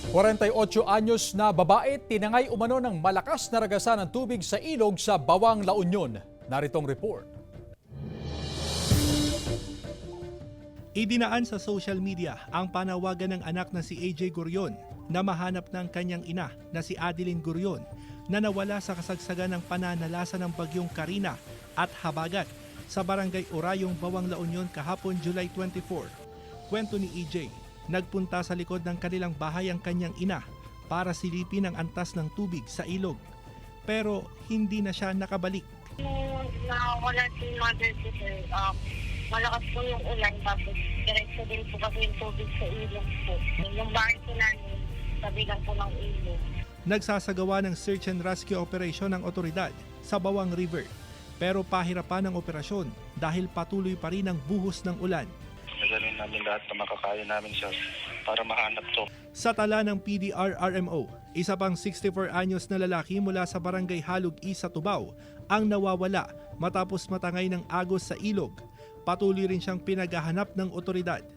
48 anyos na babae tinangay umano ng malakas na ragasan ng tubig sa ilog sa Bawang, La Union. Naritong report. Idinaan sa social media ang panawagan ng anak na si AJ Gurion na mahanap ng kanyang ina na si Adeline Gurion na nawala sa kasagsagan ng pananalasa ng bagyong Karina at Habagat sa barangay Orayong, Bawang, La Union kahapon July 24. Kwento ni EJ, nagpunta sa likod ng kanilang bahay ang kanyang ina para silipin ang antas ng tubig sa ilog. Pero hindi na siya nakabalik. Nawala si mother ko, sir. Malakas po yung ulan, tapos diretso din po kasi yung tubig sa ilog po. Yung bahay po namin, sabi lang po ng ilog. Nagsasagawa ng search and rescue operation ng otoridad sa Bawang River. Pero pahirapan ang operasyon dahil patuloy pa rin ang buhos ng ulan. Nagaling namin lahat na makakaya namin siya para mahanap to. Sa tala ng PDR-RMO, isa pang 64 anyos na lalaki mula sa barangay Halug East sa Tubao ang nawawala matapos matangay ng agos sa ilog. Patuloy rin siyang pinaghahanap ng otoridad.